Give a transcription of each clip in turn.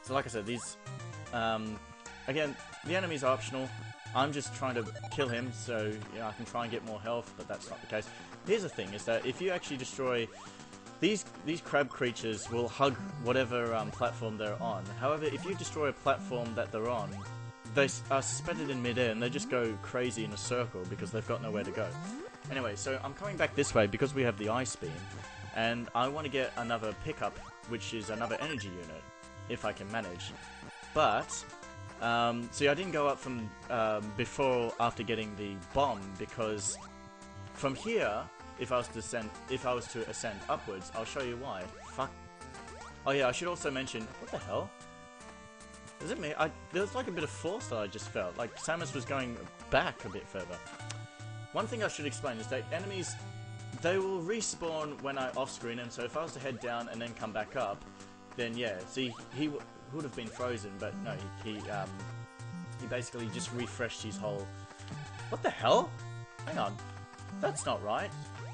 So like I said, these, again, the enemies are optional. I'm just trying to kill him so I can try and get more health, but that's not the case. Here's the thing, is that if you actually destroy... These crab creatures will hug whatever platform they're on. However, if you destroy a platform that they're on, they are suspended in midair and they just go crazy in a circle because they've got nowhere to go. Anyway, so I'm coming back this way because we have the ice beam, and I want to get another pickup, which is another energy unit, if I can manage. But, see, I didn't go up from before after getting the bomb because from here, if I was to ascend upwards, I'll show you why. Fuck. Oh yeah, I should also mention, what the hell? Is it me? There was like a bit of force that I just felt. Like Samus was going back a bit further. One thing I should explain is that enemies, they will respawn when I'm off screen, and so if I was to head down and then come back up, then yeah, see, he would have been frozen, but no, he basically just refreshed his whole... What the hell? Hang on. That's not right.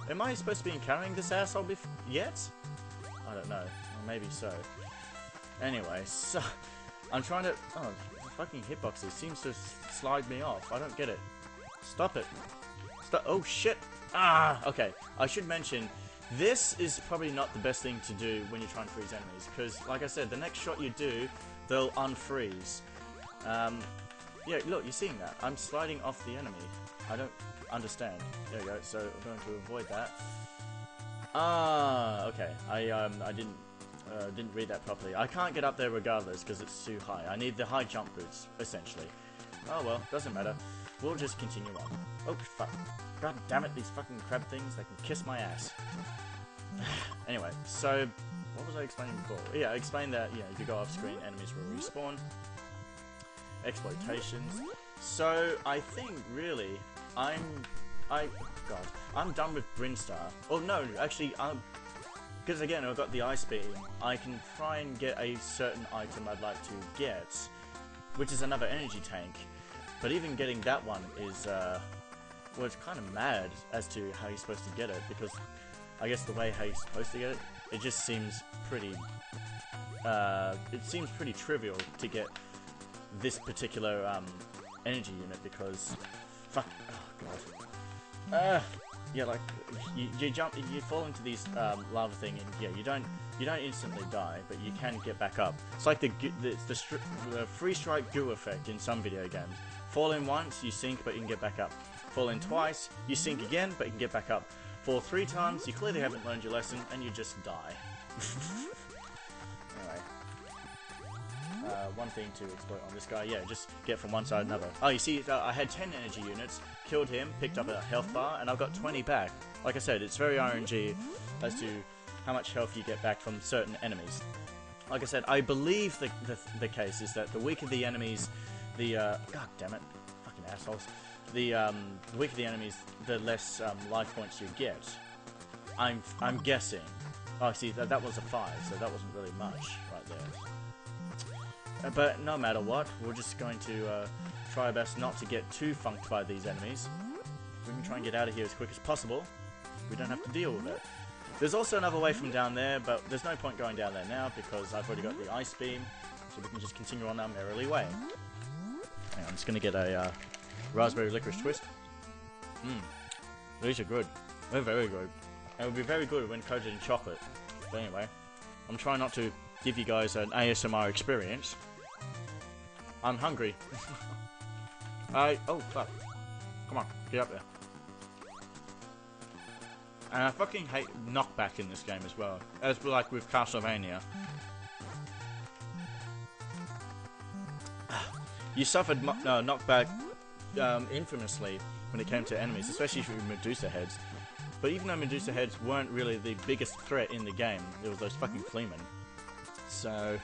Am I supposed to be carrying this asshole yet? I don't know. Or maybe so. Anyway, so... I'm trying to... Oh, the fucking hitboxes seems to slide me off. I don't get it. Stop it. Stop. Oh, shit. Ah! Okay. I should mention, this is probably not the best thing to do when you're trying to freeze enemies. Because, like I said, the next shot you do, they'll unfreeze. Yeah, look, you're seeing that. I'm sliding off the enemy. I don't understand. There we go. So I'm going to avoid that. Ah, okay. I didn't read that properly. I can't get up there regardless because it's too high. I need the high jump boots, essentially. Oh well, doesn't matter. We'll just continue on. Oh fuck! God damn it! These fucking crab things. They can kiss my ass. Anyway, so what was I explaining before? Yeah, I explained that if you go off screen, enemies will respawn. Exploitations. So I think really I'm done with Brinstar. Oh no, actually because again I've got the ice beam. I can try and get a certain item I'd like to get, which is another energy tank. But even getting that one is well, it's kind of mad as to how you're supposed to get it, because I guess the way how you're supposed to get it, it just seems pretty trivial to get this particular energy unit, because fuck, oh god, yeah, like you fall into these lava thing, and yeah, you don't instantly die, but you can get back up. It's like the free strike goo effect in some video games. Fall in once, you sink, but you can get back up. Fall in twice, you sink again, but you can get back up. Fall 3 times, you clearly haven't learned your lesson, and you just die. Anyway. One thing to exploit on this guy, yeah, just get from one side to another. Oh, you see, I had 10 energy units, killed him, picked up a health bar, and I've got 20 back. Like I said, it's very RNG as to how much health you get back from certain enemies. Like I said, I believe the case is that the weaker the enemies, god damn it, fucking assholes. The weaker the enemies, the less life points you get. I'm guessing. Oh, see, that was a 5, so that wasn't really much right there. But no matter what, we're just going to try our best not to get too funked by these enemies. We can try and get out of here as quick as possible. We don't have to deal with it. There's also another way from down there, but there's no point going down there now because I've already got the ice beam, so we can just continue on our merrily way. Hang on, I'm just going to get a raspberry licorice twist. These are good. They're very good. It would be very good when coated in chocolate. But anyway, I'm trying not to give you guys an ASMR experience. I'm hungry. Oh fuck. Come on, get up there. And I fucking hate knockback in this game as well. As like with Castlevania. You suffered knockback infamously when it came to enemies, especially with Medusa heads. But even though Medusa heads weren't really the biggest threat in the game, there was those fucking fleamen. So...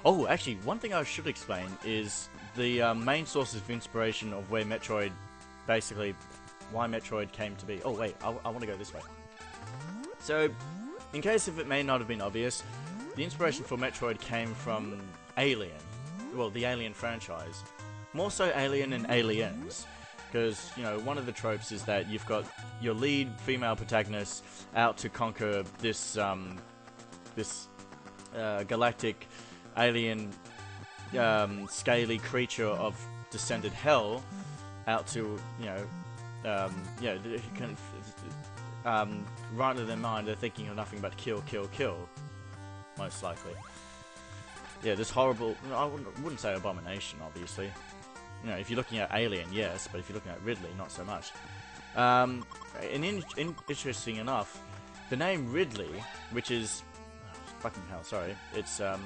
Oh, actually, one thing I should explain is the main sources of inspiration of where Metroid, basically, why Metroid came to be. Oh wait, I want to go this way. So, in case if it may not have been obvious, the inspiration for Metroid came from Alien. Well, the Alien franchise. More so Alien and Aliens. Because, you know, one of the tropes is that you've got your lead female protagonist out to conquer this galactic alien, scaly creature of descended hell out to, you know, yeah, kind of, right in their mind, they're thinking of nothing but kill, kill, kill, most likely. Yeah, this horrible, I wouldn't say abomination, obviously. You know, if you're looking at Alien, yes, but if you're looking at Ridley, not so much. Interesting enough, the name Ridley, which is, fucking hell, sorry, it's, I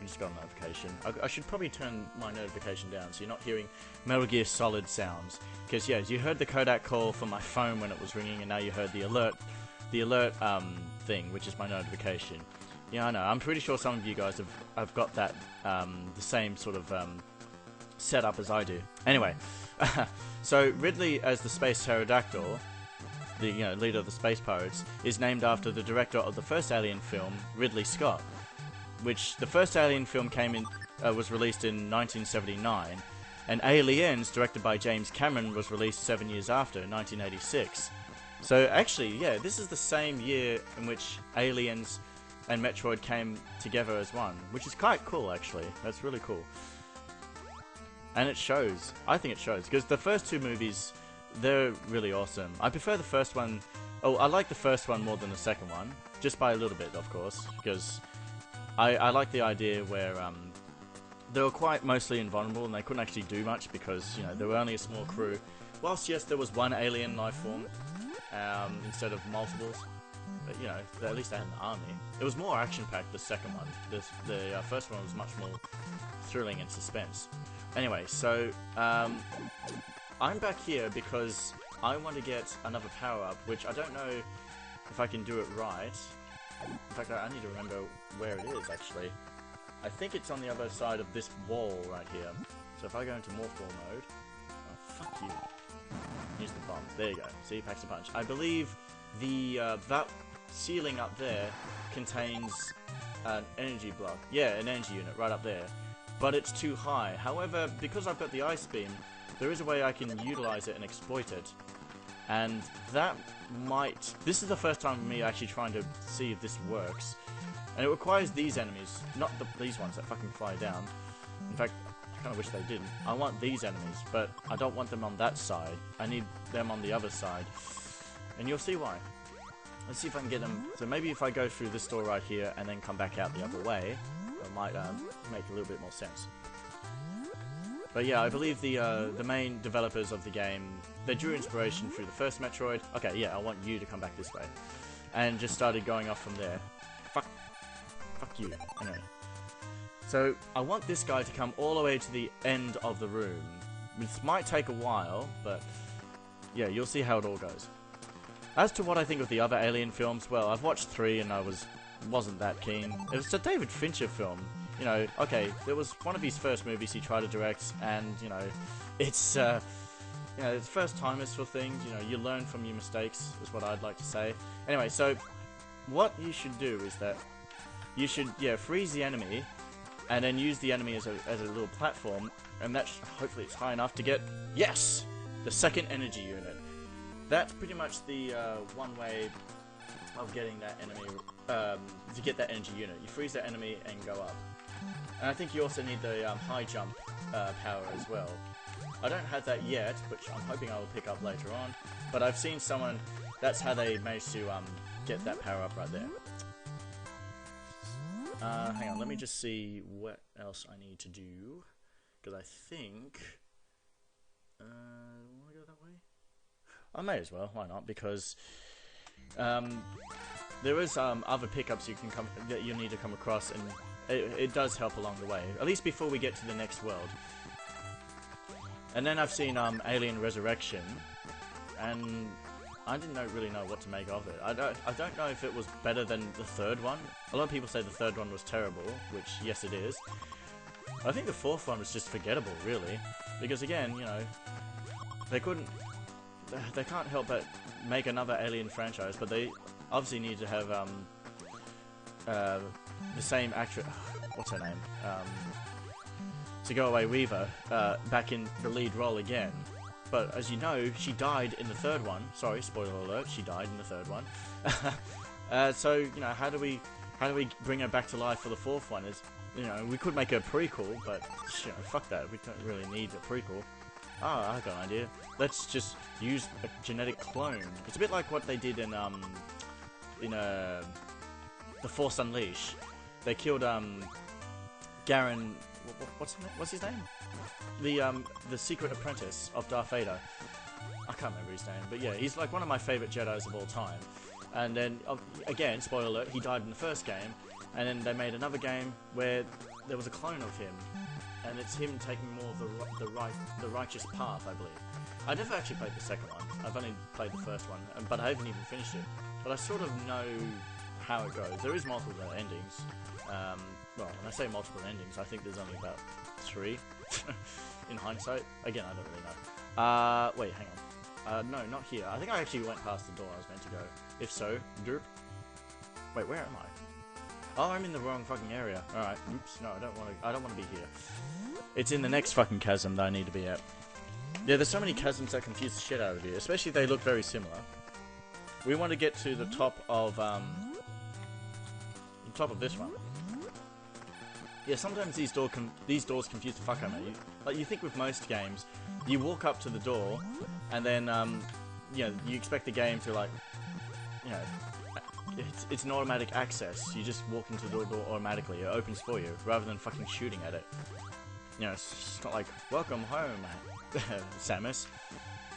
just got a notification. I should probably turn my notification down so you're not hearing Metal Gear Solid sounds. Because, yeah, you heard the Kodak call from my phone when it was ringing, and now you heard the alert thing, which is my notification. Yeah, I know. I'm pretty sure some of you guys have got that, the same sort of setup as I do. Anyway, so Ridley as the Space Pterodactyl, the leader of the Space Pirates, is named after the director of the first Alien film, Ridley Scott, which the first Alien film was released in 1979, and Aliens, directed by James Cameron, was released 7 years after, in 1986. So actually, yeah, this is the same year in which Aliens and Metroid came together as one, which is quite cool, actually. That's really cool. And it shows. I think it shows, because the first two movies, they're really awesome. I prefer the first one. Oh, I like the first one more than the second one, just by a little bit, of course, because I like the idea where they were quite mostly invulnerable and they couldn't actually do much because, you know, they were only a small crew. Whilst, yes, there was one alien life form instead of multiples. But, you know, at least they had an army. It was more action-packed, the second one. The first one was much more thrilling and suspense. Anyway, so I'm back here because I want to get another power-up, which I don't know if I can do it right. In fact, I need to remember where it is, actually. I think it's on the other side of this wall right here. So if I go into Morphle mode... Oh, fuck you. Use the bombs. There you go. See, packs a punch. I believe that ceiling up there contains an energy block. Yeah, an energy unit right up there. But it's too high. However, because I've got the ice beam, there is a way I can utilize it and exploit it. And that might... This is the first time for me actually trying to see if this works. And it requires these enemies, not these ones that fucking fly down. In fact, I kind of wish they didn't. I want these enemies, but I don't want them on that side. I need them on the other side. And you'll see why. Let's see if I can get them. So maybe if I go through this door right here and then come back out the other way, it might make a little bit more sense. But yeah, I believe the main developers of the game, they drew inspiration through the first Metroid. Okay, yeah, I want you to come back this way. And just started going off from there. Fuck you. Anyway. So, I want this guy to come all the way to the end of the room. This might take a while, but yeah, you'll see how it all goes. As to what I think of the other Alien films, well, I've watched 3 and I wasn't that keen. It was a David Fincher film. You know, okay, there was one of his first movies he tried to direct, and, you know, it's, you know, it's first timers for things, you know, you learn from your mistakes, is what I'd like to say. Anyway, so, what you should do is that you should, yeah, freeze the enemy, and then use the enemy as a little platform, and that hopefully it's high enough to get, yes, the second energy unit. That's pretty much the one way of getting that enemy, to get that energy unit. You freeze that enemy and go up. And I think you also need the high jump power as well. I don't have that yet, which I'm hoping I will pick up later on, but I've seen someone, that's how they managed to get that power up right there. Hang on, let me just see what else I need to do, because I think... want to go that way? I may as well, why not, because there is other pickups that you need to come across, and it does help along the way, at least before we get to the next world. And then I've seen Alien Resurrection, and I didn't really know what to make of it. I don't know if it was better than the third one. A lot of people say the third one was terrible, which, yes it is. I think the fourth one was just forgettable, really. Because again, you know, they can't help but make another Alien franchise, but they obviously need to have the same actress, what's her name? Sigourney Weaver, back in the lead role again. But as you know, she died in the third one. Sorry, spoiler alert, she died in the third one. So, you know, how do we how do we bring her back to life for the 4th one? Is, you know, we could make a prequel, but, you know, fuck that. We don't really need a prequel. Oh, I got an idea. Let's just use a genetic clone. It's a bit like what they did in The Force Unleashed. They killed, Garen... What's his name? The secret apprentice of Darth Vader. I can't remember his name, but yeah, he's like one of my favorite Jedis of all time. And then, again, spoiler alert, he died in the first game, and then they made another game where there was a clone of him, and it's him taking more of the righteous path, I believe. I never actually played the second one. I've only played the first one, but I haven't even finished it. But I sort of know how it goes. There is multiple endings. Well, when I say multiple endings, I think there's only about 3 in hindsight. Again, I don't really know. Wait, hang on. No, not here. I think I actually went past the door I was meant to go. If so, derp. Wait, where am I? Oh, I'm in the wrong fucking area. Alright, oops, no, I don't want to be here. It's in the next fucking chasm that I need to be at. Yeah, there's so many chasms that confuse the shit out of you, especially if they look very similar. We want to get to the top of this one. Yeah, sometimes these doors confuse the fuck out of me. Like, you think with most games, you walk up to the door, and then, you know, you expect the game to, like, you know, it's an automatic access. You just walk into the door automatically. It opens for you, rather than fucking shooting at it. You know, it's not like, welcome home, Samus.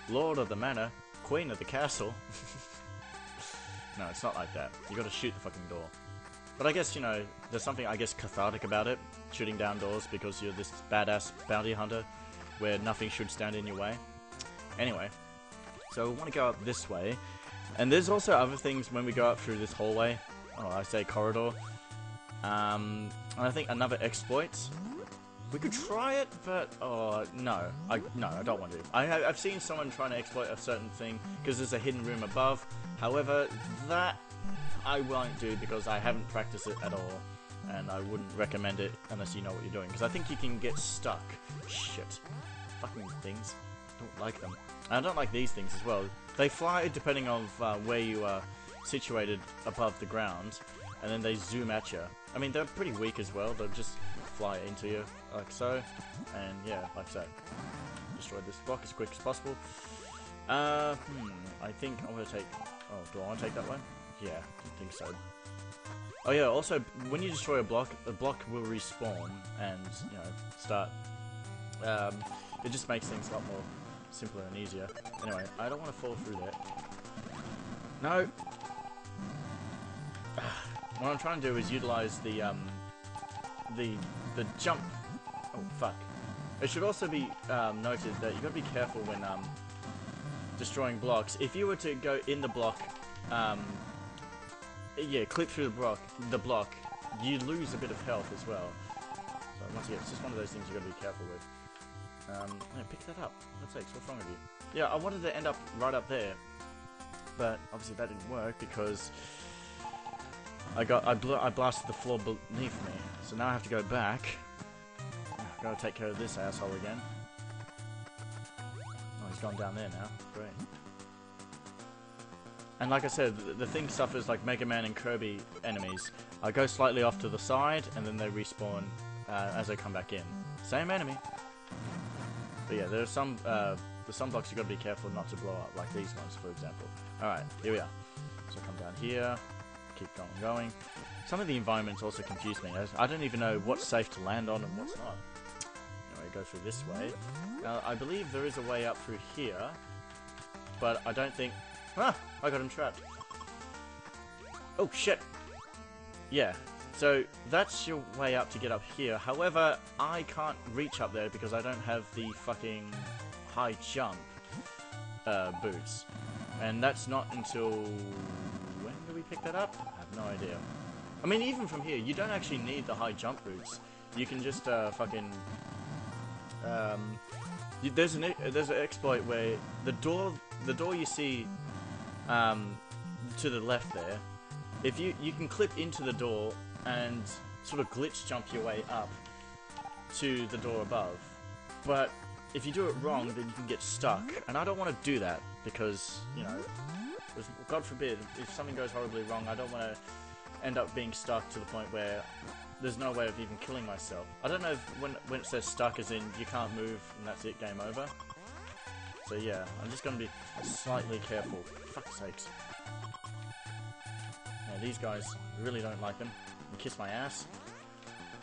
Lord of the manor, queen of the castle. No, it's not like that. You gotta shoot the fucking door. But I guess, you know, there's something, I guess, cathartic about it, shooting down doors, because you're this badass bounty hunter, where nothing should stand in your way. Anyway, so we want to go up this way, and there's also other things when we go up through this hallway, oh, I say corridor, and I think another exploit. We could try it, but, oh, no, I don't want to. I've seen someone trying to exploit a certain thing, because there's a hidden room above. However, that I won't do because I haven't practiced it at all, and I wouldn't recommend it unless you know what you're doing, because I think you can get stuck. Shit. Fucking things. I don't like them. And I don't like these things as well. They fly depending on where you are situated above the ground, and then they zoom at you. I mean, they're pretty weak as well. They'll just fly into you, like so, and yeah, like so. Destroy this block as quick as possible. I think I'm gonna take... Oh, do I want to take that one? Yeah, I think so. Oh yeah, also, when you destroy a block, the block will respawn and, you know, start... it just makes things a lot more simpler and easier. Anyway, I don't want to fall through there. No! What I'm trying to do is utilize the jump... Oh, fuck. It should also be noted that you gotta be careful when destroying blocks. If you were to go in the block, yeah, clip through the block, you lose a bit of health as well. So once again, it's just one of those things you gotta be careful with. Yeah, pick that up. What's wrong with you? Yeah, I wanted to end up right up there, but obviously that didn't work because I blasted the floor beneath me. So now I have to go back. I've got to take care of this asshole again. Oh, he's gone down there now. Great. And like I said, the thing suffers like Mega Man and Kirby enemies. I go slightly off to the side, and then they respawn as I come back in. Same enemy. But yeah, there's some blocks you got to be careful not to blow up, like these ones, for example. Alright, here we are. So come down here, keep going. Some of the environments also confuse me. I don't even know what's safe to land on and what's not. Anyway, go through this way. I believe there is a way up through here, but I don't think... Ah! I got him trapped. Oh, shit! Yeah, so that's your way up to get up here. However, I can't reach up there because I don't have the fucking high jump boots. And that's not until... When do we pick that up? I have no idea. I mean, even from here, you don't actually need the high jump boots. You can just fucking... there's an exploit where the door you see to the left there, if you can clip into the door and sort of glitch jump your way up to the door above. But if you do it wrong, then you can get stuck. And I don't want to do that because, you know, God forbid, if something goes horribly wrong, I don't want to end up being stuck to the point where there's no way of even killing myself. I don't know if when it says stuck as in you can't move and that's it, game over. So yeah, I'm just gonna be slightly careful. For fuck's sakes. Yeah, these guys, I really don't like them. They kiss my ass.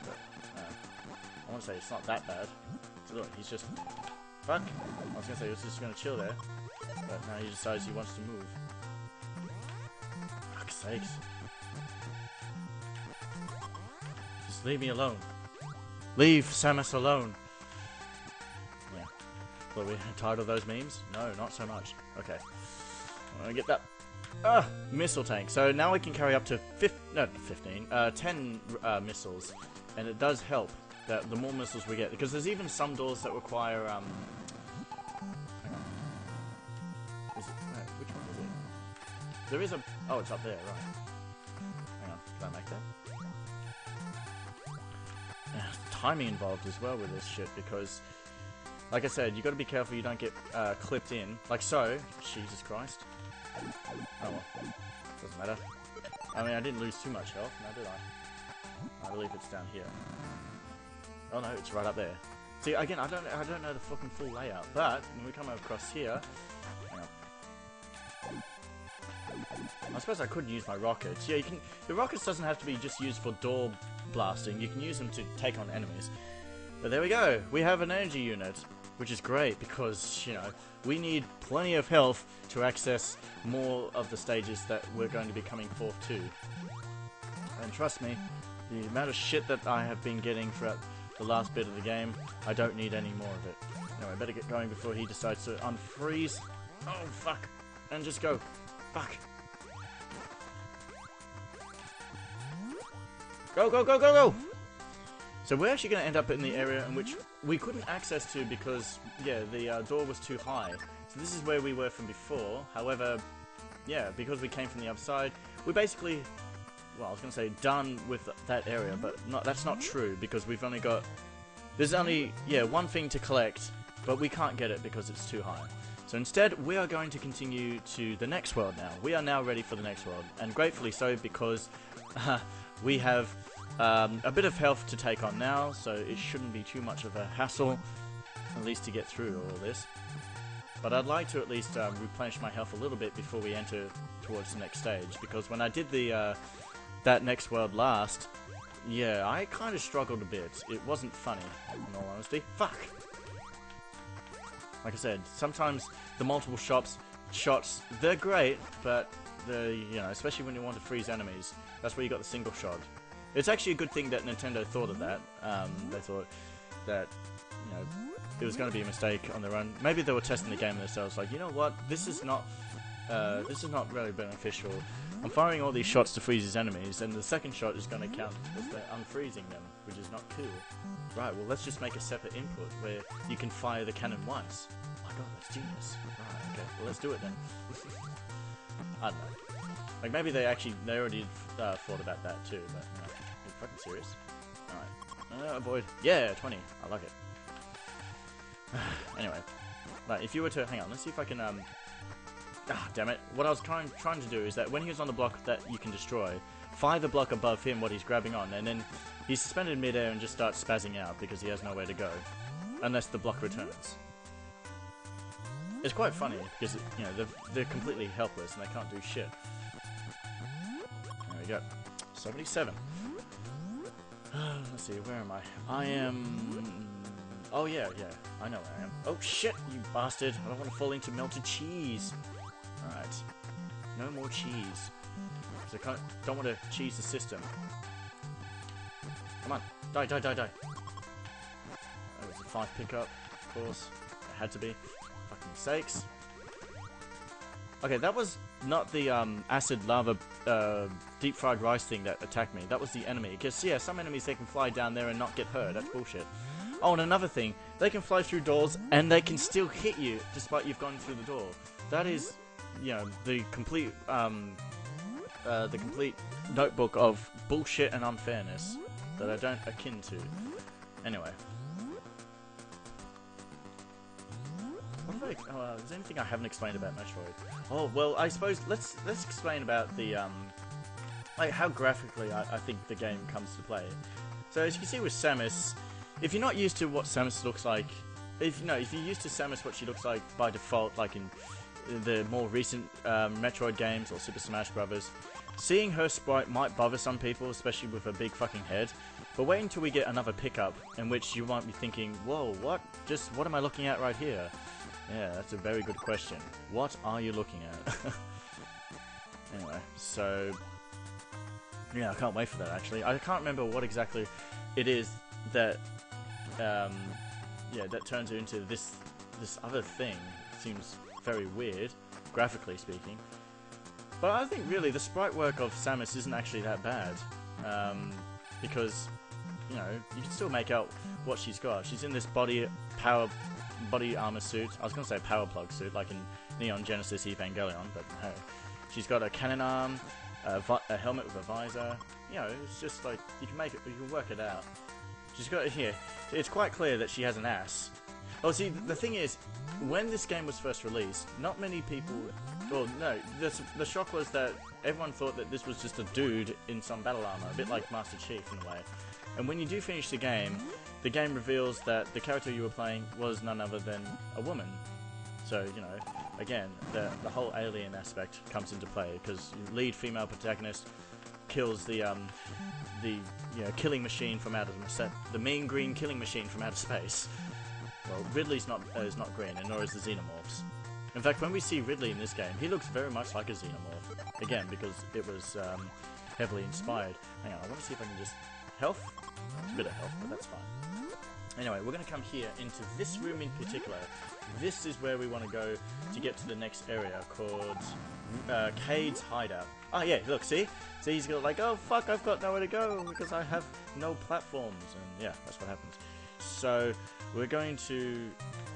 But, I want to say it's not that bad. So look, he's just... Fuck! I was gonna say he was just gonna chill there. But now he decides he wants to move. Fuck's sakes. Just leave me alone. Leave Samus alone. Yeah. Are we tired of those memes? No, not so much. Okay. I'm gonna get that missile tank. So now we can carry up to 10 missiles. And it does help that the more missiles we get, because there's even some doors that require hang on. Is it, which one is it? There is a... Oh, it's up there, right. Hang on, can I make that? Yeah, timing involved as well with this shit, because like I said, you got to be careful you don't get clipped in, like so. Jesus Christ. Oh well, doesn't matter. I mean, I didn't lose too much health, now did I? I believe it's down here. Oh no, it's right up there. See, again, I don't know the fucking full layout, but when we come across here, hang on. I suppose I could use my rockets. Yeah, you can. The rockets doesn't have to be just used for door blasting. You can use them to take on enemies. But there we go. We have an energy unit, which is great because, you know, we need plenty of health to access more of the stages that we're going to be coming forth to. And trust me, the amount of shit that I have been getting throughout the last bit of the game, I don't need any more of it. Anyway, I better get going before he decides to unfreeze. Oh, fuck. And just go. Fuck. Go, go, go, go, go! So we're actually going to end up in the area in which we couldn't access to because, yeah, the door was too high. So this is where we were from before. However, yeah, because we came from the other side, we basically... Well, I was going to say done with that area, but that's not true, because we've only got... There's only, yeah, one thing to collect, but we can't get it because it's too high. So instead, we are going to continue to the next world now. We are now ready for the next world, and gratefully so, because we have a bit of health to take on now, so it shouldn't be too much of a hassle, at least to get through all this. But I'd like to at least replenish my health a little bit before we enter towards the next stage, because when I did the... that next world last, yeah, I kind of struggled a bit. It wasn't funny, in all honesty. Fuck! Like I said, sometimes the multiple shots, they're great, but you know, especially when you want to freeze enemies, that's where you got the single shot. It's actually a good thing that Nintendo thought of that. They thought that, you know, it was going to be a mistake on their own. Maybe they were testing the game themselves, like, you know what, this is not really beneficial. I'm firing all these shots to freeze his enemies, and the second shot is going to count as unfreezing them, which is not cool. Right, well, let's just make a separate input where you can fire the cannon once. Oh my god, that's genius. Right, okay, well, let's do it then. I don't know. Like, maybe they already thought about that too, but no. You're fucking serious? Alright. Avoid. Yeah, 20. I like it. Anyway. Right, if you were to... Hang on, let's see if I can, Ah, damn it. What I was trying to do is that when he was on the block that you can destroy, fire the block above him what he's grabbing on, and then he's suspended mid-air and just starts spazzing out because he has nowhere to go. Unless the block returns. It's quite funny because, you know, they're completely helpless and they can't do shit. There we go. 77. Let's see, where am I? I am... Oh yeah, I know where I am. Oh shit, you bastard. I don't want to fall into melted cheese. Alright. No more cheese. So I don't want to cheese the system. Come on. Die, die, die, die. Oh, it's a 5 pickup, of course. It had to be. Fucking sakes. Okay, that was not the acid lava deep fried rice thing that attacked me. That was the enemy. Because, yeah, some enemies, they can fly down there and not get hurt. That's bullshit. Oh, and another thing. They can fly through doors and they can still hit you despite you've gone through the door. That is, you know, the complete notebook of bullshit and unfairness that I don't akin to. Anyway. What have I... is there anything I haven't explained about Metroid? Oh, well, I suppose let's explain about the like how graphically I think the game comes to play. So as you can see with Samus, if you're not used to what Samus looks like, if you're used to Samus what she looks like by default, like in the more recent Metroid games or Super Smash Bros., seeing her sprite might bother some people, especially with a big fucking head. But wait until we get another pickup in which you might be thinking, whoa, what am I looking at right here? Yeah, that's a very good question. What are you looking at? Anyway, so yeah, I can't wait for that actually. I can't remember what exactly it is that that turns her into this other thing. It seems very weird, graphically speaking. But I think really the sprite work of Samus isn't actually that bad. Because, you know, you can still make out what she's got. She's in this body armor suit. I was going to say power plug suit, like in Neon Genesis Evangelion, but hey. She's got a cannon arm, a helmet with a visor. You know, it's just like, you can work it out. She's got it here. It's quite clear that she has an ass. Oh, see, the thing is, when this game was first released, not many people... Well, no, the shock was that everyone thought that this was just a dude in some battle armor, a bit like Master Chief in a way. And when you do finish the game reveals that the character you were playing was none other than a woman. So, you know, again, the whole alien aspect comes into play, because your lead female protagonist kills the killing machine from outer space, the mean green killing machine from outer space. Well, Ridley's is not green, and nor is the Xenomorphs. In fact, when we see Ridley in this game, he looks very much like a Xenomorph. Again, because it was heavily inspired. Hang on, I want to see if I can just... Health? It's a bit of health, but that's fine. Anyway, we're going to come here into this room in particular. This is where we want to go to get to the next area called Cade's Hideout. Oh yeah, look, see? See, he's got like, oh fuck, I've got nowhere to go because I have no platforms. And yeah, that's what happens. So, we're going to...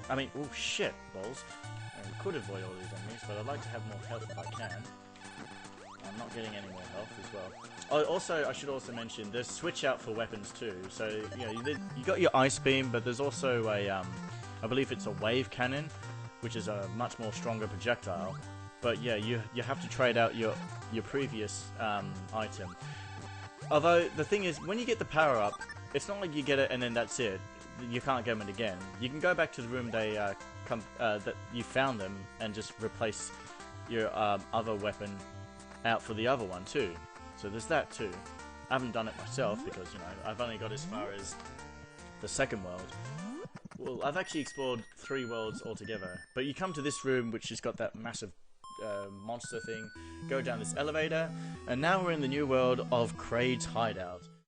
I mean, oh shit, balls. I could avoid all these enemies, but I'd like to have more health if I can. I'm not getting any more health as well. Oh, also, I should also mention, there's switch out for weapons too. So, you know, you got your ice beam, but there's also a, I believe it's a wave cannon, which is a much more stronger projectile. But yeah, you have to trade out your previous item. Although the thing is, when you get the power up, it's not like you get it and then that's it. You can't get them again. You can go back to the room that you found them and just replace your other weapon out for the other one too. So there's that too. I haven't done it myself because, you know, I've only got as far as the second world. Well, I've actually explored 3 worlds altogether. But you come to this room which has got that massive monster thing, go down this elevator, and now we're in the new world of Kraid's Hideout.